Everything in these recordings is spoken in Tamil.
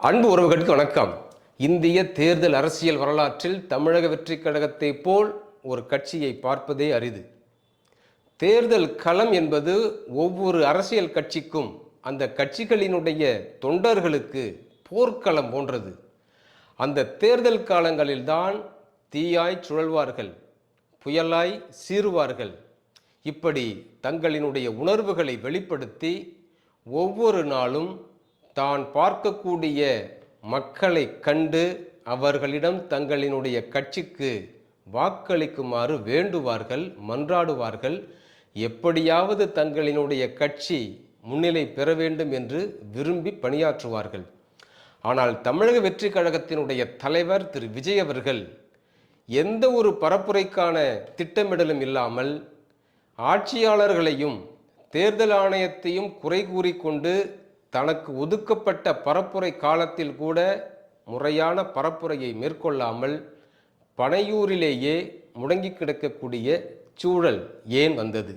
அன்பு உறவுகளுக்கு வணக்கம். இந்திய தேர்தல் அரசியல் வரலாற்றில் தமிழக வெற்றிக் கழகத்தை போல் ஒரு கட்சியை பார்ப்பதே அரிது. தேர்தல் களம் என்பது ஒவ்வொரு அரசியல் கட்சிக்கும் அந்த கட்சிகளினுடைய தொண்டர்களுக்கு போர்க்களம் போன்றது. அந்த தேர்தல் காலங்களில்தான் தீயாய் சுழல்வார்கள், புயலாய் சீறுவார்கள். இப்படி தங்களினுடைய உணர்வுகளை வெளிப்படுத்தி ஒவ்வொரு நாளும் தான் பார்க்கக்கூடிய மக்களை கண்டு அவர்களிடம் தங்களினுடைய கட்சிக்கு வாக்களிக்குமாறு வேண்டுவார்கள், மன்றாடுவார்கள். எப்படியாவது தங்களினுடைய கட்சி முன்னிலை பெற வேண்டும் என்று விரும்பி பணியாற்றுவார்கள். ஆனால் தமிழக வெற்றிக் கழகத்தினுடைய தலைவர் திரு விஜய் அவர்கள் எந்த ஒரு பரப்புரைக்கான திட்டமிடலும் இல்லாமல் ஆட்சியாளர்களையும் தேர்தல் ஆணையத்தையும் குறை கூறிக்கொண்டு தனக்கு ஒதுக்கப்பட்ட பரப்புரை காலத்தில் கூட முறையான பரப்புரையை மேற்கொள்ளாமல் பனையூரிலேயே முடங்கி கிடக்கக்கூடிய சூழல் ஏன் வந்தது?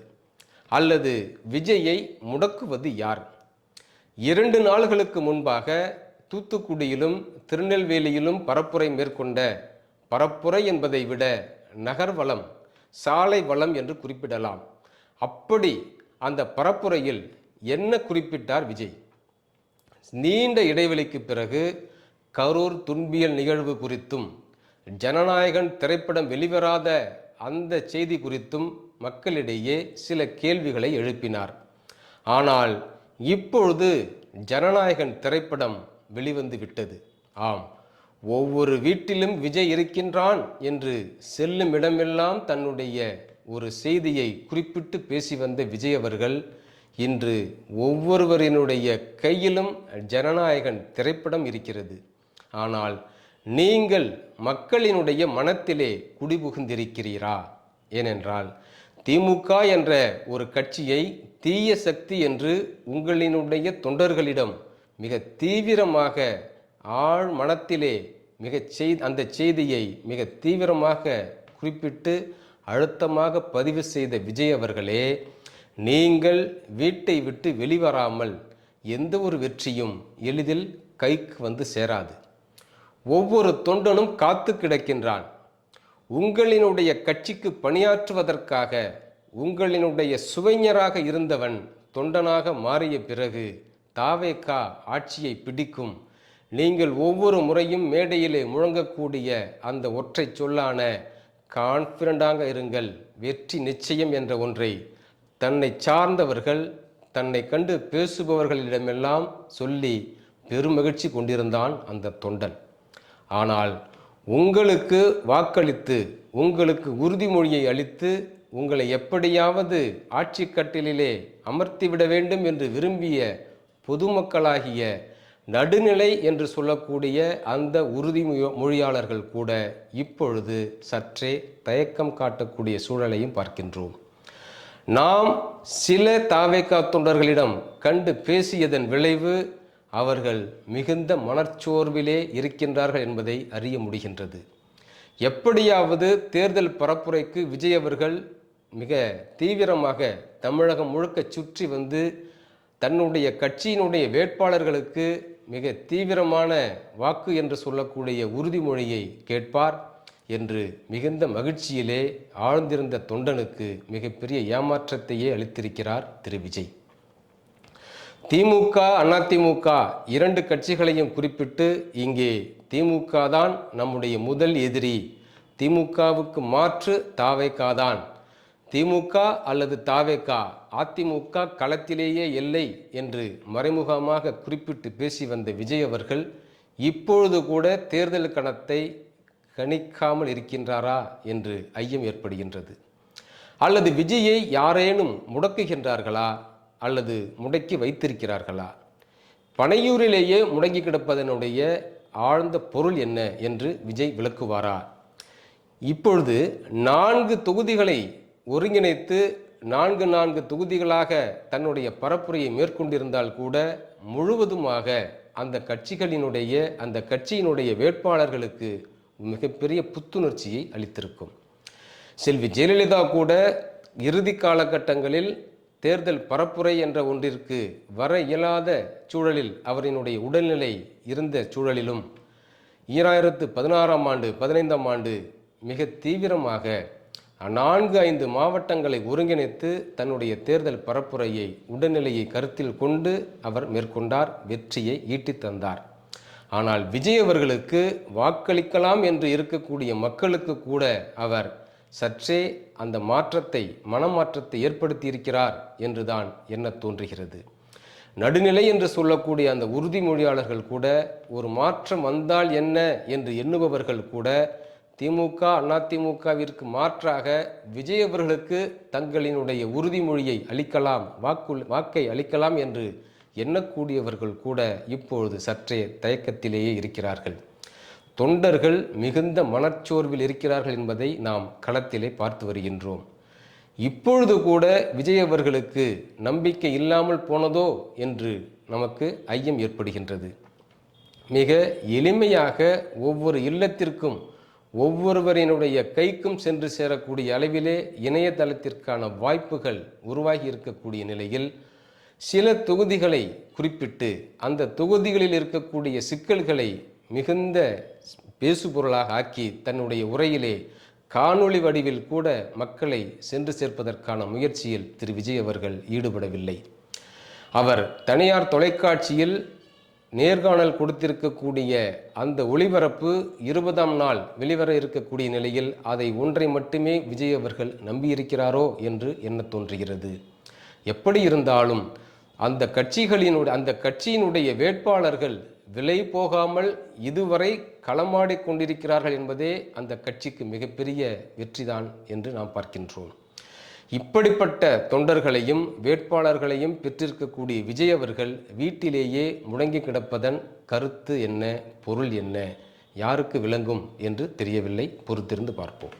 அல்லது விஜயை முடக்குவது யார்? 2 நாள்களுக்கு முன்பாக தூத்துக்குடியிலும் திருநெல்வேலியிலும் பரப்புரை மேற்கொண்ட பரப்புரை என்பதை விட நகர்வளம், சாலை வளம் என்று குறிப்பிடலாம். அப்படி அந்த பரப்புரையில் என்ன குறிப்பிட்டார் விஜய்? நீண்ட இடைவெளிக்கு பிறகு கரூர் துன்பியல் நிகழ்வு குறித்தும் ஜனநாயகன் திரைப்படம் வெளிவராத அந்த செய்தி குறித்தும் மக்களிடையே சில கேள்விகளை எழுப்பினார். ஆனால் இப்பொழுது ஜனநாயகன் திரைப்படம் வெளிவந்து விட்டது. ஆம், ஒவ்வொரு வீட்டிலும் விஜய் இருக்கின்றான் என்று செல்லும் இடமெல்லாம் தன்னுடைய ஒரு செய்தியை குறிப்பிட்டு பேசி வந்த விஜய் அவர்கள் இன்று ஒவ்வொருவரினுடைய கையிலும் ஜனநாயகன் திரைப்படம் இருக்கிறது. ஆனால் நீங்கள் மக்களினுடைய மனத்திலே குடிபுகுந்திருக்கிறீரா? ஏனென்றால் திமுக என்ற ஒரு கட்சியை தீய சக்தி என்று உங்களினுடைய தொண்டர்களிடம் மிக தீவிரமாக ஆழ் மனத்திலே அந்த செய்தியை மிக தீவிரமாக குறிப்பிட்டு அழுத்தமாக பதிவு செய்த விஜய் அவர்களே, நீங்கள் வீட்டை விட்டு வெளிவராமல் எந்த ஒரு வெற்றியும் எளிதில் கைக்கு வந்து சேராது. ஒவ்வொரு தொண்டனும் காத்து கிடக்கின்றான். உங்களினுடைய கட்சிக்கு பணியாற்றுவதற்காக உங்களினுடைய சுவைஞராக இருந்தவன் தொண்டனாக மாறிய பிறகு தாவேகா ஆட்சியை பிடிக்கும். நீங்கள் ஒவ்வொரு முறையும் மேடையிலே முழங்கக்கூடிய அந்த ஒற்றை சொல்லான கான்ஃபிடண்டாக இருங்கள், வெற்றி நிச்சயம் என்ற ஒன்றை தன்னை சார்ந்தவர்கள், தன்னை கண்டு பேசுபவர்களிடமெல்லாம் சொல்லி பெருமகிழ்ச்சி கொண்டிருந்தான் அந்த தொண்டன். ஆனால் உங்களுக்கு வாக்களித்து உங்களுக்கு உறுதிமொழியை அளித்து உங்களை எப்படியாவது ஆட்சி கட்டிலே அமர்த்திவிட வேண்டும் என்று விரும்பிய பொதுமக்களாகிய நடுநிலை என்று சொல்லக்கூடிய அந்த உறுதிமொழியாளர்கள் கூட இப்பொழுது சற்றே தயக்கம் காட்டக்கூடிய சூழலையும் பார்க்கின்றோம். நாம் சில தாவேகா தொண்டர்களிடம் கண்டு பேசியதன் விளைவு அவர்கள் மிகுந்த மனச்சோர்விலே இருக்கின்றார்கள் என்பதை அறிய முடிகின்றது. எப்படியாவது தேர்தல் பரப்புரைக்கு விஜய் அவர்கள் மிக தீவிரமாக தமிழகம் முழுக்க சுற்றி வந்து தன்னுடைய கட்சியினுடைய வேட்பாளர்களுக்கு மிக தீவிரமான வாக்கு என்று சொல்லக்கூடிய உறுதிமொழியை கேட்பார் என்று மிகுந்த மகிழ்ச்சியிலே ஆழ்ந்திருந்த தொண்டனுக்கு மிகப்பெரிய ஏமாற்றத்தையே அளித்திருக்கிறார் திரு விஜய். திமுக, அதிமுக 2 கட்சிகளையும் குறிப்பிட்டு இங்கே திமுக தான் நம்முடைய முதல் எதிரி, திமுகவுக்கு மாற்று தாவேகா தான், திமுக அல்லது தாவேகா, அதிமுக களத்திலேயே இல்லை என்று மறைமுகமாக குறிப்பிட்டு பேசி வந்த விஜய் அவர்கள் இப்பொழுது கூட தேர்தல் கணத்தை கணிக்காமல் இருக்கின்றாரா என்று ஐயம் ஏற்படுகின்றது. அல்லது விஜயை யாரேனும் முடக்குகின்றார்களா அல்லது முடக்கி வைத்திருக்கிறார்களா? பனையூரிலேயே முடங்கி கிடப்பதனுடைய ஆழ்ந்த பொருள் என்ன என்று விஜய் விளக்குவாரா? இப்பொழுது 4 தொகுதிகளை ஒருங்கிணைத்து 4 தொகுதிகளாக தன்னுடைய பரப்புரையை மேற்கொண்டிருந்தால் கூட முழுவதுமாக அந்த கட்சியினுடைய வேட்பாளர்களுக்கு மிகப்பெரிய புத்துணர்ச்சியை அளித்திருக்கும். செல்வி ஜெயலலிதா கூட இறுதி காலகட்டங்களில் தேர்தல் பரப்புரை என்ற ஒன்றிற்கு வர இயலாத சூழலில் அவரினுடைய உடல்நிலை இருந்த சூழலிலும் 2016ஆம் ஆண்டு 15ஆம் ஆண்டு மிக தீவிரமாக 4-5 மாவட்டங்களை ஒருங்கிணைத்து தன்னுடைய தேர்தல் பரப்புரையை உடல்நிலையை கருத்தில் கொண்டு அவர் மேற்கொண்டார், வெற்றியை ஈட்டித் தந்தார். ஆனால் விஜய் அவர்களுக்கு வாக்களிக்கலாம் என்று இருக்கக்கூடிய மக்களுக்கு கூட அவர் சற்றே அந்த மனமாற்றத்தை ஏற்படுத்தி இருக்கிறார் என்றுதான் எண்ண தோன்றுகிறது. நடுநிலை என்று சொல்லக்கூடிய அந்த உறுதிமொழியாளர்கள் கூட ஒரு மாற்றம் வந்தால் என்ன என்று எண்ணுபவர்கள் கூட திமுக அதிமுகவிற்கு மாற்றாக விஜய் அவர்களுக்கு தங்களினுடைய உறுதிமொழியை அளிக்கலாம், வாக்கை அளிக்கலாம் என்று எண்ணக்கூடியவர்கள் கூட இப்பொழுது சற்றே தயக்கத்திலேயே இருக்கிறார்கள். தொண்டர்கள் மிகுந்த மனச்சோர்வில் இருக்கிறார்கள் என்பதை நாம் களத்திலே பார்த்து வருகின்றோம். இப்பொழுது கூட விஜய் அவர்களுக்கு நம்பிக்கை இல்லாமல் போனதோ என்று நமக்கு ஐயம் ஏற்படுகின்றது. மிக எளிமையாக ஒவ்வொரு இல்லத்திற்கும் ஒவ்வொருவரினுடைய கைக்கும் சென்று சேரக்கூடிய அளவிலே இணையதளத்திற்கான வாய்ப்புகள் உருவாகி இருக்கக்கூடிய நிலையில் சில தொகுதிகளை குறிப்பிட்டு அந்த தொகுதிகளில் இருக்கக்கூடிய சிக்கல்களை மிகுந்த பேசுபொருளாக ஆக்கி தன்னுடைய உரையிலே காணொளி வடிவில் கூட மக்களை சென்று சேர்ப்பதற்கான முயற்சியில் திரு விஜய் அவர்கள் ஈடுபடவில்லை. அவர் தனியார் தொலைக்காட்சியில் நேர்காணல் கொடுத்திருக்கக்கூடிய அந்த ஒளிபரப்பு 20ஆம் நாள் வெளிவர இருக்கக்கூடிய நிலையில் அதை ஒன்றை மட்டுமே விஜய் அவர்கள் நம்பியிருக்கிறாரோ என்று எண்ண தோன்றுகிறது. எப்படி இருந்தாலும் அந்த கட்சியினுடைய வேட்பாளர்கள் விலை போகாமல் இதுவரை களமாடி கொண்டிருக்கிறார்கள் என்பதே அந்த கட்சிக்கு மிகப்பெரிய வெற்றிதான் என்று நாம் பார்க்கின்றோம். இப்படிப்பட்ட தொண்டர்களையும் வேட்பாளர்களையும் பெற்றிருக்கக்கூடிய விஜய் அவர்கள் வீட்டிலேயே முடங்கி கிடப்பதன் கருத்து என்ன, பொருள் என்ன, யாருக்கு விளங்கும் என்று தெரியவில்லை. பொறுத்திருந்து பார்ப்போம்.